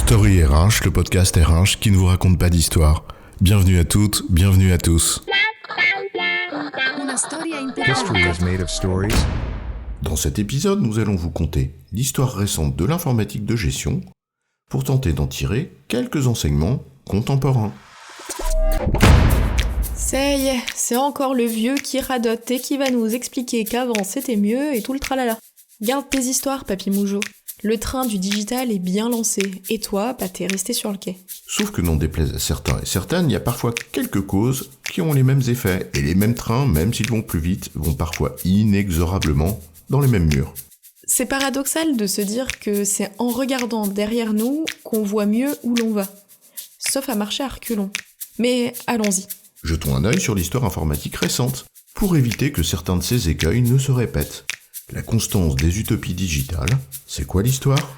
Story RH, le podcast RH qui ne vous raconte pas d'histoire. Bienvenue à toutes, bienvenue à tous. History is made of stories. Dans cet épisode, nous allons vous conter l'histoire récente de l'informatique de gestion pour tenter d'en tirer quelques enseignements contemporains. Ça y est, c'est encore le vieux qui radote et qui va nous expliquer qu'avant c'était mieux et tout le tralala. Garde tes histoires, papy Mougeot. Le train du digital est bien lancé, et toi, t'es resté sur le quai. Sauf que n'en déplaise à certains et certaines, il y a parfois quelques causes qui ont les mêmes effets, et les mêmes trains, même s'ils vont plus vite, vont parfois inexorablement dans les mêmes murs. C'est paradoxal de se dire que c'est en regardant derrière nous qu'on voit mieux où l'on va. Sauf à marcher à reculons. Mais allons-y. Jetons un œil sur l'histoire informatique récente, pour éviter que certains de ces écueils ne se répètent. La constance des utopies digitales, c'est quoi l'histoire ?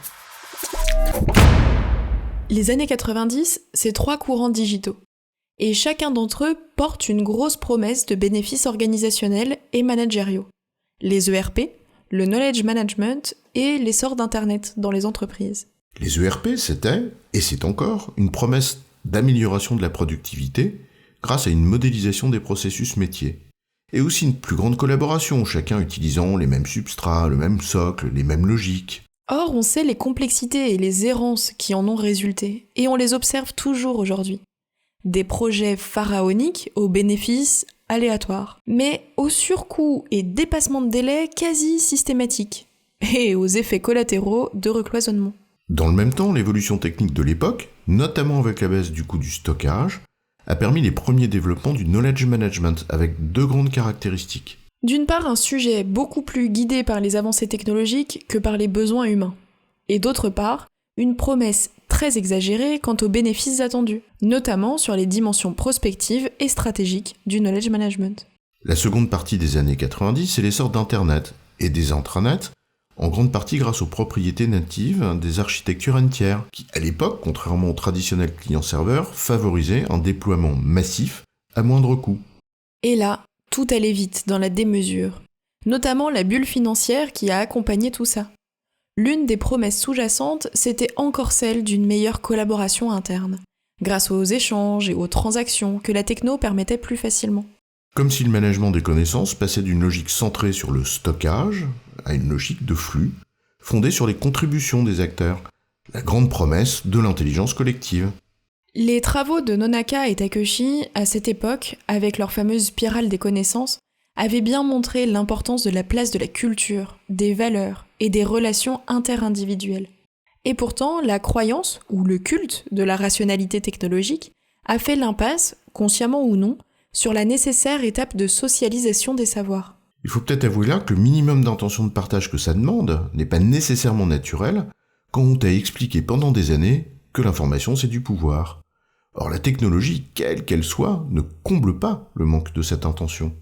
Les années 90, c'est 3 courants digitaux. Et chacun d'entre eux porte une grosse promesse de bénéfices organisationnels et managériaux. Les ERP, le knowledge management et l'essor d'Internet dans les entreprises. Les ERP, c'était, et c'est encore, une promesse d'amélioration de la productivité grâce à une modélisation des processus métiers. Et aussi une plus grande collaboration, chacun utilisant les mêmes substrats, le même socle, les mêmes logiques. Or, on sait les complexités et les errances qui en ont résulté, et on les observe toujours aujourd'hui. Des projets pharaoniques aux bénéfices aléatoires, mais aux surcoûts et dépassements de délai quasi systématiques, et aux effets collatéraux de recloisonnement. Dans le même temps, l'évolution technique de l'époque, notamment avec la baisse du coût du stockage, a permis les premiers développements du knowledge management avec 2 grandes caractéristiques. D'une part, un sujet beaucoup plus guidé par les avancées technologiques que par les besoins humains. Et d'autre part, une promesse très exagérée quant aux bénéfices attendus, notamment sur les dimensions prospectives et stratégiques du knowledge management. La seconde partie des années 90, c'est l'essor d'Internet et des intranets, en grande partie grâce aux propriétés natives des architectures entières, qui, à l'époque, contrairement au traditionnel client-serveur, favorisaient un déploiement massif à moindre coût. Et là, tout allait vite dans la démesure, notamment la bulle financière qui a accompagné tout ça. L'une des promesses sous-jacentes, c'était encore celle d'une meilleure collaboration interne, grâce aux échanges et aux transactions que la techno permettait plus facilement. Comme si le management des connaissances passait d'une logique centrée sur le stockage à une logique de flux, fondée sur les contributions des acteurs, la grande promesse de l'intelligence collective. Les travaux de Nonaka et Takeshi, à cette époque, avec leur fameuse spirale des connaissances, avaient bien montré l'importance de la place de la culture, des valeurs et des relations interindividuelles. Et pourtant, la croyance, ou le culte de la rationalité technologique, a fait l'impasse, consciemment ou non, sur la nécessaire étape de socialisation des savoirs. Il faut peut-être avouer là que le minimum d'intention de partage que ça demande n'est pas nécessairement naturel quand on t'a expliqué pendant des années que l'information c'est du pouvoir. Or la technologie, quelle qu'elle soit, ne comble pas le manque de cette intention.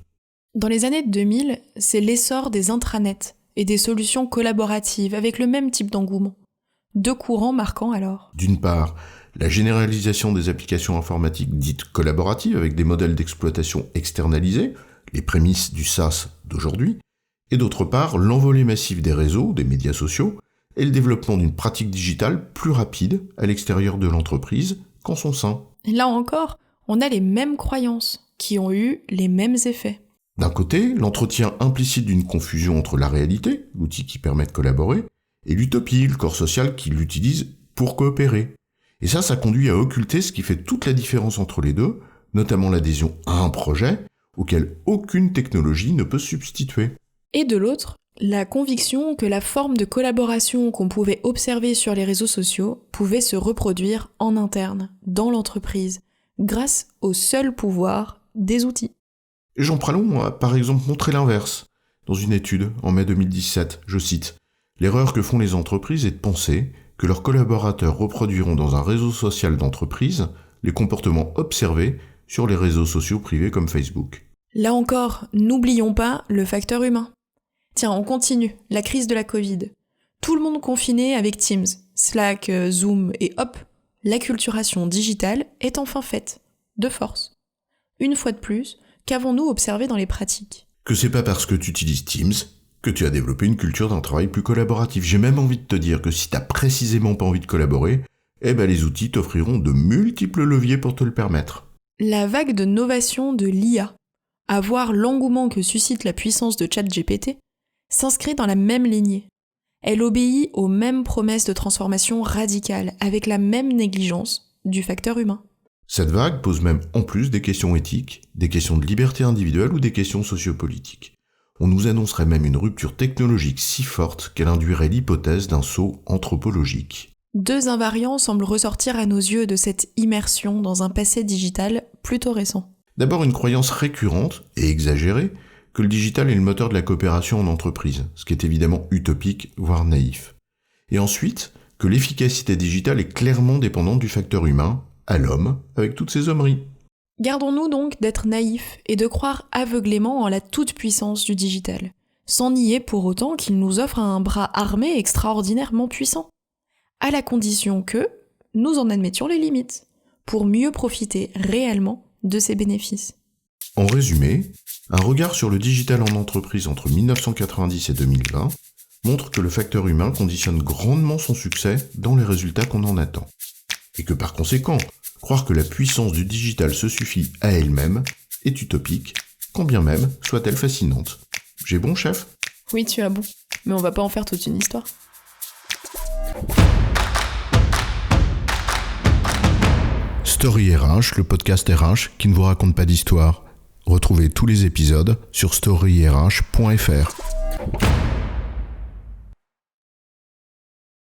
Dans les années 2000, c'est l'essor des intranets et des solutions collaboratives avec le même type d'engouement. 2 courants marquants alors. D'une part, la généralisation des applications informatiques dites collaboratives avec des modèles d'exploitation externalisés, les prémices du SaaS d'aujourd'hui, et d'autre part, l'envolée massive des réseaux, des médias sociaux, et le développement d'une pratique digitale plus rapide à l'extérieur de l'entreprise qu'en son sein. Là encore, on a les mêmes croyances, qui ont eu les mêmes effets. D'un côté, l'entretien implicite d'une confusion entre la réalité, l'outil qui permet de collaborer, et l'utopie, le corps social qui l'utilise pour coopérer. Et ça conduit à occulter ce qui fait toute la différence entre les deux, notamment l'adhésion à un projet auquel aucune technologie ne peut substituer. Et de l'autre, la conviction que la forme de collaboration qu'on pouvait observer sur les réseaux sociaux pouvait se reproduire en interne, dans l'entreprise, grâce au seul pouvoir des outils. Et Jean Pralon a par exemple montré l'inverse. Dans une étude, en mai 2017, je cite, « L'erreur que font les entreprises est de penser que leurs collaborateurs reproduiront dans un réseau social d'entreprise les comportements observés sur les réseaux sociaux privés comme Facebook. » Là encore, n'oublions pas le facteur humain. Tiens, on continue, la crise de la Covid. Tout le monde confiné avec Teams, Slack, Zoom et hop, l'acculturation digitale est enfin faite, de force. Une fois de plus, qu'avons-nous observé dans les pratiques ? Que c'est pas parce que tu utilises Teams que tu as développé une culture d'un travail plus collaboratif. J'ai même envie de te dire que si t'as précisément pas envie de collaborer, les outils t'offriront de multiples leviers pour te le permettre. La vague de novation de l'IA, à voir l'engouement que suscite la puissance de ChatGPT, s'inscrit dans la même lignée. Elle obéit aux mêmes promesses de transformation radicale, avec la même négligence du facteur humain. Cette vague pose même en plus des questions éthiques, des questions de liberté individuelle ou des questions sociopolitiques. On nous annoncerait même une rupture technologique si forte qu'elle induirait l'hypothèse d'un saut anthropologique. 2 invariants semblent ressortir à nos yeux de cette immersion dans un passé digital plutôt récent. D'abord une croyance récurrente et exagérée que le digital est le moteur de la coopération en entreprise, ce qui est évidemment utopique, voire naïf. Et ensuite, que l'efficacité digitale est clairement dépendante du facteur humain, à l'homme, avec toutes ses hommeries. Gardons-nous donc d'être naïfs et de croire aveuglément en la toute-puissance du digital, sans nier pour autant qu'il nous offre un bras armé extraordinairement puissant, à la condition que nous en admettions les limites, pour mieux profiter réellement de ses bénéfices. En résumé, un regard sur le digital en entreprise entre 1990 et 2020 montre que le facteur humain conditionne grandement son succès dans les résultats qu'on en attend. Et que par conséquent, croire que la puissance du digital se suffit à elle-même est utopique, quand bien même soit-elle fascinante. J'ai bon, chef ? Oui, tu as bon, mais on va pas en faire toute une histoire. Story RH, le podcast RH qui ne vous raconte pas d'histoire. Retrouvez tous les épisodes sur storyrh.fr.